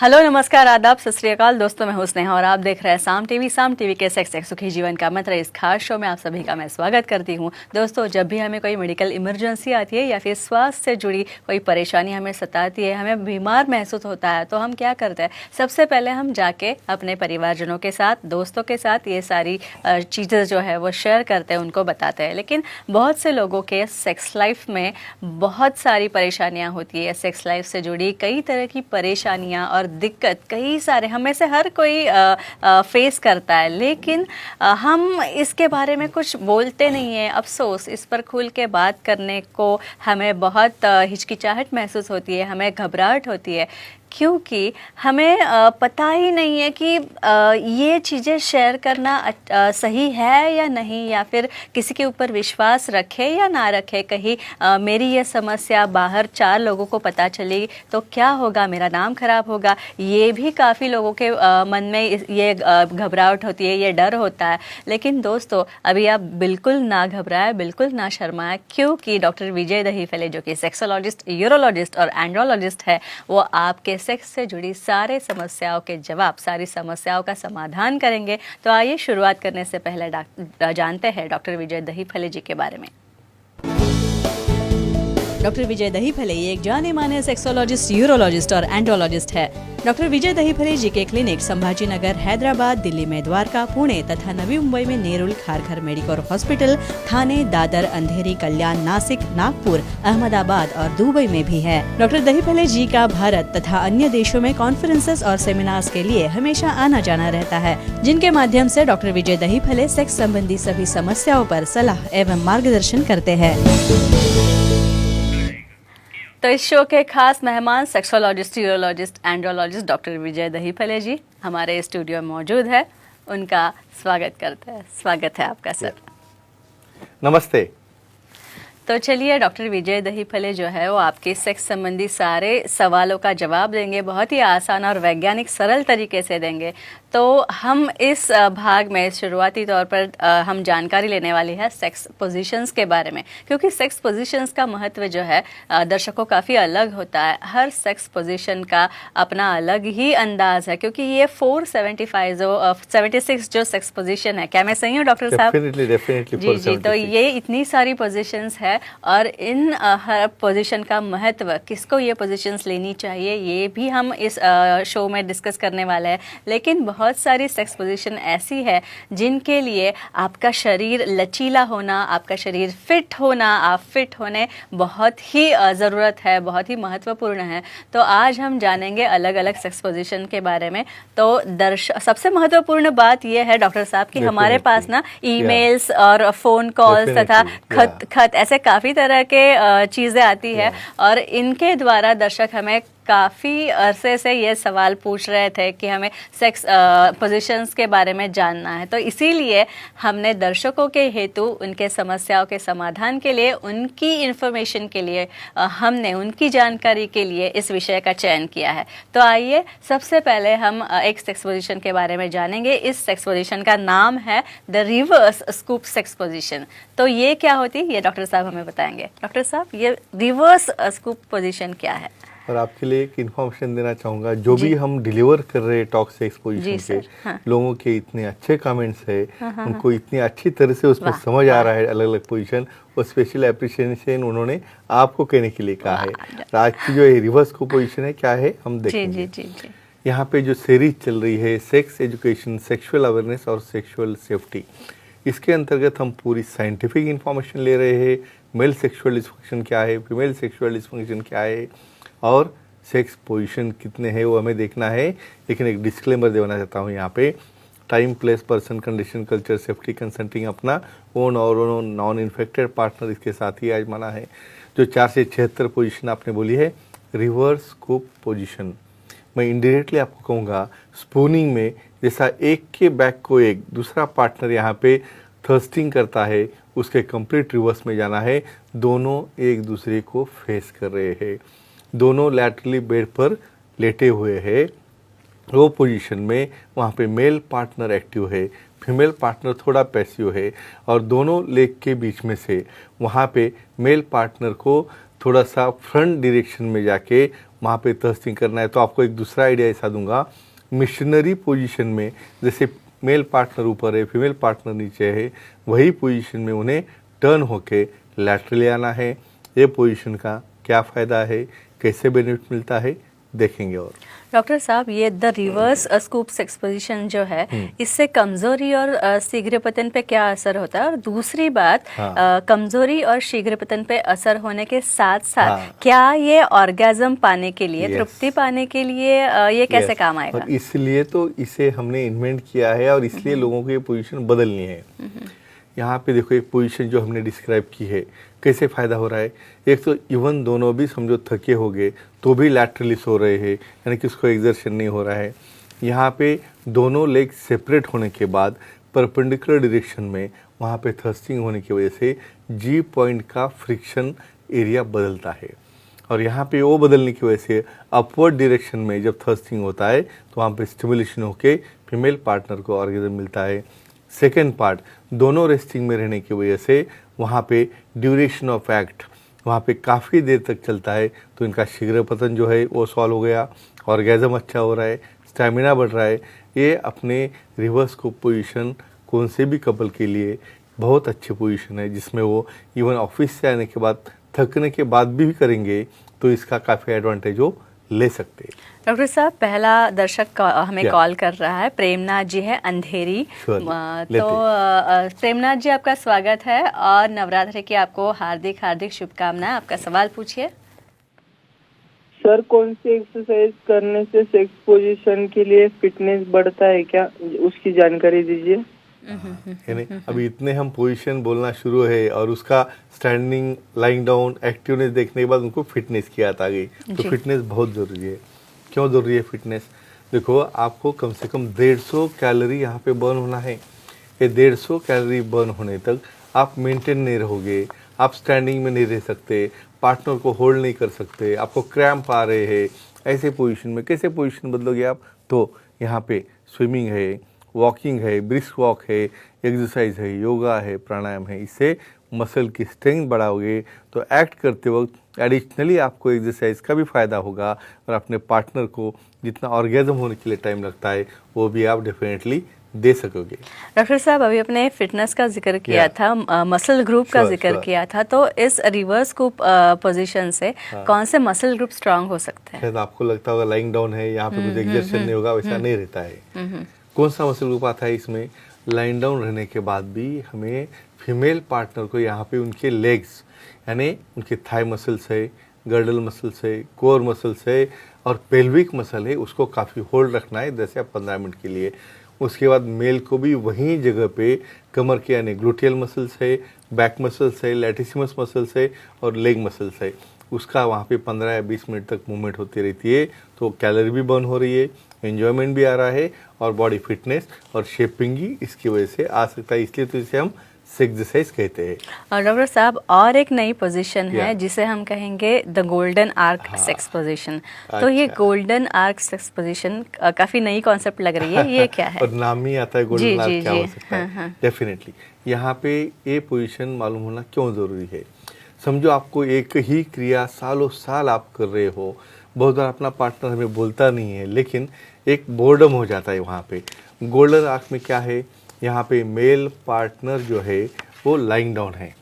Hello, नमस्कार, आदाब, सत श्री अकाल दोस्तों। मैं हूं स्नेहा और आप देख रहे हैं साम टीवी के सेक्स एक सुखी जीवन का मंत्र। इस खास शो में आप सभी का मैं स्वागत करती हूं। दोस्तों, जब भी हमें कोई मेडिकल इमरजेंसी आती है या फिर स्वास्थ्य से जुड़ी कोई परेशानी हमें सताती है, हमें बीमार महसूस होता है, तो हम क्या करते हैं? सबसे पहले हम जाके अपने परिवारजनों के साथ, दोस्तों के साथ ये सारी चीज़ें जो है वो शेयर करते हैं, उनको बताते हैं। लेकिन बहुत से लोगों के सेक्स लाइफ में बहुत सारी परेशानियाँ होती है। सेक्स लाइफ से जुड़ी कई तरह की परेशानियाँ और दिक्कत कई सारे हमें से हर कोई फेस करता है, लेकिन हम इसके बारे में कुछ बोलते नहीं हैं। अफसोस, इस पर खुल के बात करने को हमें बहुत हिचकिचाहट महसूस होती है, हमें घबराहट होती है, क्योंकि हमें पता ही नहीं है कि ये चीज़ें शेयर करना सही है या नहीं, या फिर किसी के ऊपर विश्वास रखे या ना रखे। कहीं मेरी ये समस्या बाहर 4 लोगों को पता चली तो क्या होगा, मेरा नाम खराब होगा। ये भी काफ़ी लोगों के मन में ये घबराहट होती है, ये डर होता है। लेकिन दोस्तों, अभी आप बिल्कुल ना घबराएं, बिल्कुल ना शर्माएं, क्योंकि डॉक्टर विजय दहीफले, जो कि सेक्सोलॉजिस्ट, यूरोलॉजिस्ट और एंड्रोलॉजिस्ट है, वो आपके सेक्स से जुड़ी सारे समस्याओं के जवाब, सारी समस्याओं का समाधान करेंगे। तो आइए शुरुआत करने से पहले जानते हैं डॉक्टर विजय दहीफले जी के बारे में। डॉक्टर विजय दहीफले ये एक जाने माने सेक्सोलॉजिस्ट, यूरोलॉजिस्ट और एंड्रोलॉजिस्ट है। डॉक्टर विजय दहीफले जी के क्लिनिक संभाजी नगर, हैदराबाद, दिल्ली में द्वारका, पुणे तथा नवी मुंबई में नेरुल, खारघर मेडिकोर हॉस्पिटल, थाने, दादर, अंधेरी, कल्याण, नासिक, नागपुर, अहमदाबाद और दुबई में भी है। डॉक्टर दहीफले जी का भारत तथा अन्य देशों में कॉन्फ्रेंसेस और सेमिनार्स के लिए हमेशा आना जाना रहता है, जिनके माध्यम से डॉक्टर विजय दहीफले सेक्स संबंधी सभी समस्याओं पर सलाह एवं मार्गदर्शन करते हैं। तो इस शो के खास मेहमान सेक्सोलॉजिस्ट, यूरोलॉजिस्ट, एंड्रोलॉजिस्ट डॉक्टर विजय दहीफले जी हमारे स्टूडियो में मौजूद है। उनका स्वागत करते हैं। स्वागत है आपका सर। नमस्ते। तो चलिए, डॉक्टर विजय दहीफले जो है वो आपके सेक्स संबंधी सारे सवालों का जवाब देंगे, बहुत ही आसान और वैज्ञानिक सरल तरीके से देंगे। तो हम इस भाग में शुरुआती तौर पर हम जानकारी लेने वाली है सेक्स पोजीशंस के बारे में, क्योंकि सेक्स पोजीशंस का महत्व जो है दर्शकों काफ़ी अलग होता है। हर सेक्स पोजीशन का अपना अलग ही अंदाज है, क्योंकि ये 476 जो सेक्स पोजीशन है, क्या मैं सही हूँ डॉक्टर साहब? डेफिनेटली जी जी। तो ये इतनी सारी पोजीशंस है और इन हर पोजीशन का महत्व, किसको ये पोजीशंस लेनी चाहिए, ये भी हम इस शो में डिस्कस करने वाले हैं। लेकिन बहुत सारी सेक्स पोजीशन ऐसी है जिनके लिए आपका शरीर लचीला होना, आपका शरीर फिट होना, आप फिट होने बहुत ही ज़रूरत है, बहुत ही महत्वपूर्ण है। तो आज हम जानेंगे अलग अलग सेक्स पोजीशन के बारे में। तो सबसे महत्वपूर्ण बात यह है डॉक्टर साहब कि हमारे पास ना ईमेल्स और फ़ोन कॉल्स तथा खत ऐसे काफ़ी तरह के चीज़ें आती है, और इनके द्वारा दर्शक हमें काफ़ी अरसे से ये सवाल पूछ रहे थे कि हमें सेक्स पोजीशंस के बारे में जानना है। तो इसीलिए हमने दर्शकों के हेतु, उनके समस्याओं के समाधान के लिए, उनकी इन्फॉर्मेशन के लिए, हमने उनकी जानकारी के लिए इस विषय का चयन किया है। तो आइए सबसे पहले हम एक सेक्स पोजीशन के बारे में जानेंगे। इस सेक्स पोजीशन का नाम है the reverse scoop sex position. तो ये क्या होती है, ये डॉक्टर साहब हमें बताएंगे। डॉक्टर साहब, ये रिवर्स स्कूप पोजीशन क्या है? और आपके लिए एक इन्फॉर्मेशन देना चाहूँगा, जो भी हम डिलीवर कर रहे हैं टॉक सेक्स पोजीशन के लोगों के इतने अच्छे कमेंट्स है, उनको इतनी अच्छी तरह से उसमें समझ आ रहा है अलग अलग पोजीशन, और स्पेशल अप्रिशिएशन उन्होंने आपको कहने के लिए कहा है। आज की जो रिवर्स को पोजीशन है क्या है, हम देखेंगे। यहाँ पे जो सीरीज चल रही है सेक्स एजुकेशन, सेक्सुअल अवेयरनेस और सेक्सुअल सेफ्टी, इसके अंतर्गत हम पूरी साइंटिफिक इंफॉर्मेशन ले रहे हैं। मेल सेक्सुअल डिस्फंक्शन क्या है, फीमेल सेक्सुअल डिस्फंक्शन क्या है, और सेक्स पोजीशन कितने हैं वो हमें देखना है। लेकिन एक डिस्क्लेमर देना चाहता हूँ यहाँ पे, time, place, person, condition, culture, safety, consulting अपना ओन और नॉन इन्फेक्टेड पार्टनर इसके साथ ही आजमाना है। जो 4 से 76 पोजीशन आपने बोली है रिवर्स स्कूप पोजीशन, मैं इंडायरेक्टली आपको कहूँगा स्पूनिंग में, जैसा एक के बैक को एक दूसरा पार्टनर यहाँ पे थर्स्टिंग करता है, उसके कंप्लीट रिवर्स में जाना है। दोनों एक दूसरे को फेस कर रहे हैं, दोनों लैटरली बेड पर लेटे हुए हैं। वो पोजीशन में वहाँ पे मेल पार्टनर एक्टिव है, फीमेल पार्टनर थोड़ा पैसिव है, और दोनों लेग के बीच में से वहाँ पे मेल पार्टनर को थोड़ा सा फ्रंट डायरेक्शन में जाके वहाँ पे थ्रस्टिंग करना है, तो आपको एक दूसरा आइडिया ऐसा दूंगा, मिशनरी पोजीशन में जैसे मेल पार्टनर ऊपर है, फीमेल पार्टनर नीचे है, वही पोजीशन में उन्हें टर्न होके लैटरली आना है। ये पोजीशन का क्या फ़ायदा है, कैसे बेनिफिट मिलता है, देखेंगे। और डॉक्टर साहब, ये the reverse scoop sex position जो है, इससे कमजोरी और शीघ्र पतन पे क्या असर होता है? और दूसरी बात, कमजोरी और शीघ्र पतन पे असर होने के साथ साथ क्या ये ऑर्गेजम पाने के लिए, तृप्ति पाने के लिए ये कैसे काम आएगा? और इसलिए तो इसे हमने इन्वेंट किया है और इसलिए लोगों को ये पोजीशन बदलनी है। यहाँ पे देखो, एक पोजीशन जो हमने डिस्क्राइब की है, कैसे फ़ायदा हो रहा है। एक तो इवन दोनों भी समझो थके हो गए तो भी लैटरली सो रहे हैं, यानी कि उसको एक्सर्शन नहीं हो रहा है। यहाँ पे दोनों लेग सेपरेट होने के बाद परपेंडिकुलर डायरेक्शन में वहाँ पे थ्रस्टिंग होने की वजह से जी पॉइंट का फ्रिक्शन एरिया बदलता है, और यहाँ पे वो बदलने की वजह से अपवर्ड डायरेक्शन में जब थ्रस्टिंग होता है तो वहाँ पे स्टिमुलेशन होके फीमेल पार्टनर को ऑर्गेजम मिलता है। सेकेंड पार्ट, दोनों रेस्टिंग में रहने की वजह से वहाँ पे ड्यूरेशन ऑफ एक्ट वहाँ पे काफ़ी देर तक चलता है, तो इनका शीघ्र पतन जो है वो सॉल्व हो गया, ऑर्गेजम अच्छा हो रहा है, स्टैमिना बढ़ रहा है। ये अपने रिवर्स को पोजीशन कौन से भी कपल के लिए बहुत अच्छी पोजीशन है, जिसमें वो इवन ऑफिस से आने के बाद थकने के बाद भी करेंगे तो इसका काफ़ी एडवांटेज वो ले सकते हैं। डॉक्टर साहब, पहला दर्शक हमें कॉल कर रहा है, प्रेमनाथ जी है, अंधेरी। तो प्रेमनाथ जी, आपका स्वागत है और नवरात्रि की आपको हार्दिक हार्दिक शुभकामनाएं। आपका सवाल पूछिए। सर, कौन सी एक्सरसाइज करने से सेक्स पोजीशन के लिए फिटनेस बढ़ता है क्या, उसकी जानकारी दीजिए। यानी अभी इतने हम पोजीशन बोलना शुरू है और उसका स्टैंडिंग, लाइंग डाउन, एक्टिवनेस देखने के बाद उनको फिटनेस की याद आ गई। तो फिटनेस बहुत ज़रूरी है। क्यों ज़रूरी है फिटनेस? देखो, आपको कम से कम 150 कैलोरी यहाँ पे बर्न होना है। ये 150 कैलोरी बर्न होने तक आप मेंटेन नहीं रहोगे, आप स्टैंडिंग में नहीं रह सकते, पार्टनर को होल्ड नहीं कर सकते, आपको क्रैम्प आ रहे हैं। ऐसे पोजीशन में कैसे पोजीशन बदलोगे आप? तो यहाँ पे स्विमिंग है, वॉकिंग है, ब्रिस्क वॉक है, एक्सरसाइज है, योगा है, प्राणायाम है। इससे मसल की स्ट्रेंथ बढ़ाओगे तो एक्ट करते वक्त एडिशनली आपको एक्सरसाइज का भी फ़ायदा होगा, और अपने पार्टनर को जितना ऑर्गेजम होने के लिए टाइम लगता है वो भी आप डेफिनेटली दे सकोगे। डॉक्टर साहब, अभी अपने फिटनेस का जिक्र किया था, मसल ग्रुप का जिक्र किया था, तो इस रिवर्स स्कूप पोजीशन से कौन से मसल ग्रुप स्ट्रांग हो सकते हैं? शायद आपको लगता होगा लाइंग डाउन है, यहाँ पे कुछ एक्सर्शन नहीं होगा, वैसा नहीं रहता है। कौन सा मसल ग्रुप आता है इसमें? लाइन डाउन रहने के बाद भी हमें फीमेल पार्टनर को यहाँ पे उनके लेग्स, यानी उनके थाई मसल्स है, गर्डल मसल्स है, कोर मसल्स है और पेल्विक मसल है, उसको काफ़ी होल्ड रखना है 10 या 15 मिनट के लिए। उसके बाद मेल को भी वहीं जगह पे कमर के यानी ग्लूटियल मसल्स है, बैक मसल्स है, लैटिसिमस मसल्स है और लेग मसल्स है, उसका वहाँ पे 15 या 20 मिनट तक मूवमेंट होती रहती है। तो कैलोरी भी बर्न हो रही है, एंजॉयमेंट भी आ रहा है और बॉडी फिटनेस और शेपिंग ही इसकी वजह से आ सकता है। इसलिए तो इसे हम एक्सरसाइज कहते हैं। और डॉक्टर साहब, और एक नई पोजीशन है जिसे हम कहेंगे the golden arc sex position. तो ये गोल्डन आर्क सेक्स पोजीशन काफी नई कॉन्सेप्ट लग रही है, ये क्या है? और नाम ही आता है गोल्डन आर्क, क्या हो सकता है? डेफिनेटली यहाँ पे ये पोजीशन मालूम होना क्यों जरूरी है। समझो आपको एक ही क्रिया सालों साल आप कर रहे हो, बहुत बार अपना पार्टनर हमें बोलता नहीं है, लेकिन एक बोर्डम हो जाता है वहाँ पे। गोल्डन आर्क में क्या है, यहाँ पे मेल पार्टनर जो है वो लाइंग डाउन है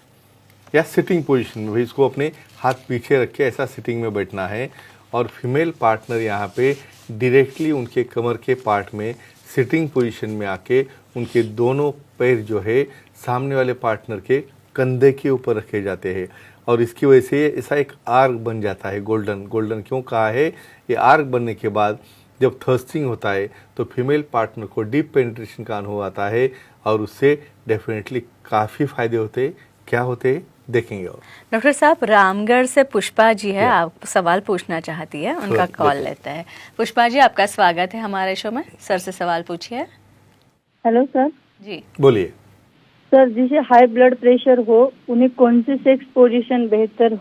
या सिटिंग पोजीशन में, भाई इसको अपने हाथ पीछे रख के ऐसा सिटिंग में बैठना है, और फीमेल पार्टनर यहाँ पे डायरेक्टली उनके कमर के पार्ट में सिटिंग पोजीशन में आके उनके दोनों पैर जो है सामने वाले पार्टनर के कंधे के ऊपर रखे जाते हैं, और इसकी वजह से ऐसा एक आर्क बन जाता है। गोल्डन गोल्डन क्यों कहा है? ये आर्क बनने के बाद जब थर्स्टिंग होता है तो फीमेल पार्टनर को डीप पेनिट्रेशन का अनुभव आता है, और उससे डेफिनेटली काफ़ी फायदे होते हैं। क्या होते हैं देखेंगे। और डॉक्टर साहब, रामगढ़ से पुष्पा जी है, आप सवाल पूछना चाहती है, उनका कॉल लेते हैं। पुष्पा जी, आपका स्वागत है हमारे शो में, सर से सवाल पूछिए। हेलो सर जी, बोलिए। सर, जिसे हाई ब्लड प्रेशर हो उन्हें कौन सी सेक्स पोजीशन बेहतर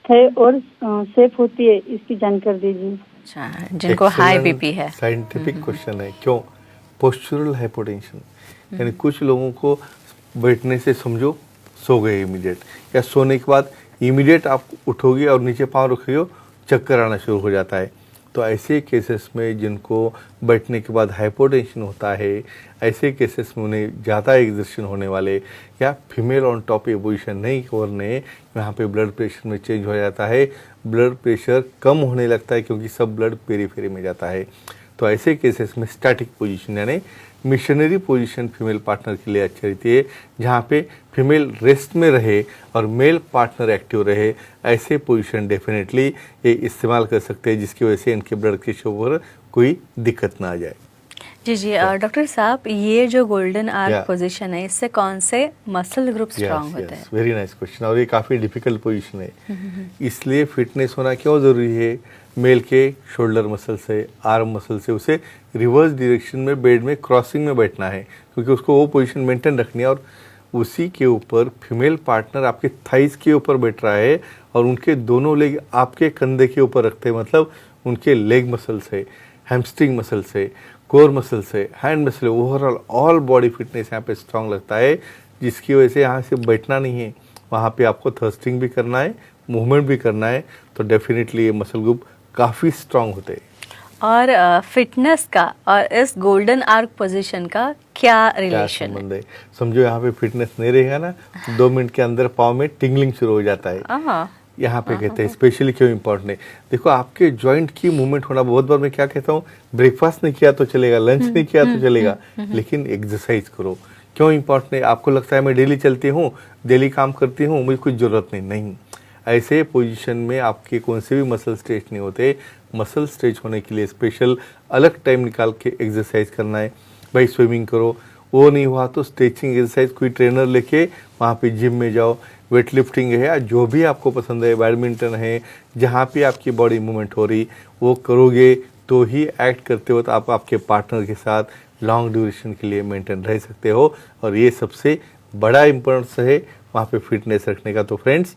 है और सेफ होती है, इसकी जानकारी दीजिए। अच्छा, जिनको हाई बीपी है। साइंटिफिक क्वेश्चन है। क्यों? पोस्चुरल हाइपोटेंशन, यानी कुछ लोगों को बैठने से समझो सो गए इमीडिएट, या सोने के बाद इमीडिएट आप उठोगे और नीचे पाँव रखोगे चक्कर आना शुरू हो जाता है। तो ऐसे केसेस में जिनको बैठने के बाद हाइपोटेंशन होता है, ऐसे केसेस में उन्हें ज़्यादा एक्सर्शन होने वाले या फीमेल ऑन टॉप ये पोजिशन नहीं करने, यहाँ पे ब्लड प्रेशर में चेंज हो जाता है, ब्लड प्रेशर कम होने लगता है क्योंकि सब ब्लड पेरीफेरी में जाता है। तो ऐसे केसेस में स्टैटिक पोजीशन यानी मिशनरी पोजीशन फीमेल पार्टनर के लिए अच्छी रहती है, जहाँ पे फीमेल रेस्ट में रहे और मेल पार्टनर एक्टिव रहे। ऐसे पोजीशन डेफिनेटली ये इस्तेमाल कर सकते हैं, जिसकी वजह से इनके ब्लड प्रेशर पर कोई दिक्कत ना आ जाए। जी डॉक्टर साहब, ये जो गोल्डन आर्क पोजीशन है, इससे कौन से मसल ग्रुप स्ट्रांग होते हैं? वेरी नाइस क्वेश्चन, और ये काफ़ी डिफिकल्ट पोजीशन है। इसलिए फिटनेस होना क्यों ज़रूरी है? मेल के शोल्डर मसल से, आर्म मसल से उसे रिवर्स डायरेक्शन में बेड में क्रॉसिंग में बैठना है, क्योंकि उसको वो पोजीशन मेंटेन रखनी है। और उसी के ऊपर फीमेल पार्टनर आपके थाइस के ऊपर बैठ रहा है और उनके दोनों लेग आपके कंधे के ऊपर रखते हैं, मतलब उनके लेग मसल से, हैमस्ट्रिंग मसल से, कोर मसल से, hand muscle, overall all body fitness यहाँ पे स्ट्रांग लगता है, जिसकी वजह से यहाँ से बैठना नहीं है, वहाँ पे आपको थर्स्टिंग भी करना है, मूवमेंट भी करना है। तो डेफिनेटली ये मसल ग्रुप काफ़ी स्ट्रांग होते हैं। और फिटनेस का और इस गोल्डन आर्क पोजीशन का क्या रिलेशन है? समझो यहाँ पे फिटनेस नहीं रहेगा ना, 2 मिनट के अंदर पाँव में टिंगलिंग शुरू हो जाता है। यहाँ पे कहते हैं स्पेशली क्यों इम्पोर्टेंट है, देखो आपके जॉइंट की मूवमेंट होना। बहुत बार मैं क्या कहता हूँ, ब्रेकफास्ट नहीं किया तो चलेगा, लंच नहीं किया तो चलेगा, लेकिन एक्सरसाइज करो। क्यों इम्पोर्टेंट है? आपको लगता है मैं डेली चलती हूँ, डेली काम करती हूँ, मुझे कुछ ज़रूरत नहीं। ऐसे पोजीशन में आपके कौन से भी मसल स्ट्रेच नहीं होते। मसल स्ट्रेच होने के लिए स्पेशल अलग टाइम निकाल के एक्सरसाइज करना है। भाई स्विमिंग करो, वो नहीं हुआ तो स्ट्रेचिंग एक्सरसाइज कोई ट्रेनर लेके वहाँ पे जिम में जाओ, वेट लिफ्टिंग है या जो भी आपको पसंद है, बैडमिंटन है, जहाँ पे आपकी बॉडी मूवमेंट हो रही वो करोगे तो ही एक्ट करते हो तो आप आपके पार्टनर के साथ लॉन्ग ड्यूरेशन के लिए मेंटेन रह सकते हो। और ये सबसे बड़ा इम्पोर्टेंस है वहाँ पे फिटनेस रखने का। तो फ्रेंड्स,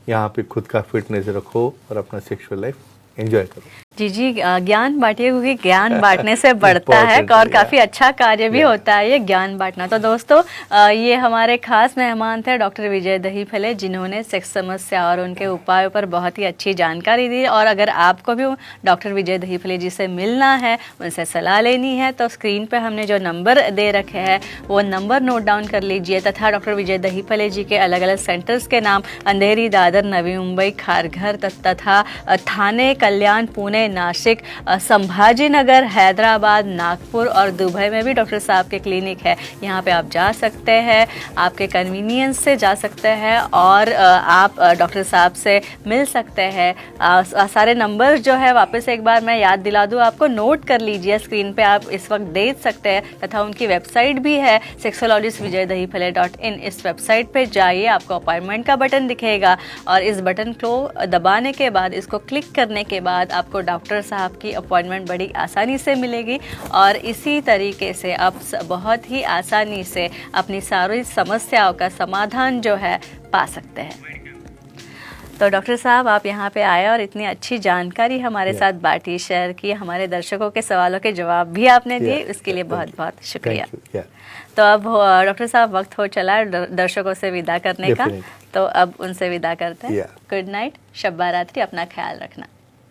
यहाँ पे खुद का फिटनेस रखो और अपना सेक्सुअल लाइफ एंजॉय करो। जी, ज्ञान बांटिए, क्योंकि ज्ञान बांटने से बढ़ता है और काफ़ी अच्छा कार्य भी होता है ये ज्ञान बांटना। तो दोस्तों, ये हमारे खास मेहमान थे डॉक्टर विजय दहीफले, जिन्होंने सेक्स समस्या और उनके उपायों पर बहुत ही अच्छी जानकारी दी। और अगर आपको भी डॉक्टर विजय दहीफले जी से मिलना है, उनसे सलाह लेनी है, तो स्क्रीन पर हमने जो नंबर दे रखे हैं वो नंबर नोट डाउन कर लीजिए। तथा डॉक्टर विजय दहीफले जी के अलग अलग सेंटर्स के नाम अंधेरी, दादर, नवी मुंबई, खारघर तथा थाने, कल्याण, पुणे, नासिक, संभाजीनगर, हैदराबाद, नागपुर और दुबई में भी डॉक्टर साहब के क्लिनिक है। यहाँ पे आप जा सकते हैं, आपके कन्वीनियंस से जा सकते हैं और आप डॉक्टर साहब से मिल सकते हैं। सारे नंबर जो है वापस एक बार मैं याद दिला दूँ आपको, नोट कर लीजिए, स्क्रीन पे आप इस वक्त देख सकते हैं। तथा उनकी वेबसाइट भी है sexologistvijaydahifale.in। इस वेबसाइट पे जाइए, आपको अपॉइंटमेंट का बटन दिखेगा और इस बटन को दबाने के बाद, इसको क्लिक करने के बाद आपको डॉक्टर साहब की अपॉइंटमेंट बड़ी आसानी से मिलेगी और इसी तरीके से आप बहुत ही आसानी से अपनी सारी समस्याओं का समाधान जो है पा सकते हैं। तो डॉक्टर साहब, आप यहाँ पे आए और इतनी अच्छी जानकारी हमारे साथ बांटी, शेयर की, हमारे दर्शकों के सवालों के जवाब भी आपने दिए, उसके लिए बहुत बहुत शुक्रिया। तो अब डॉक्टर साहब, वक्त हो चला है दर्शकों से विदा करने का, तो अब उनसे विदा करते हैं। गुड नाइट, शब्बा रात्रि, अपना ख्याल रखना।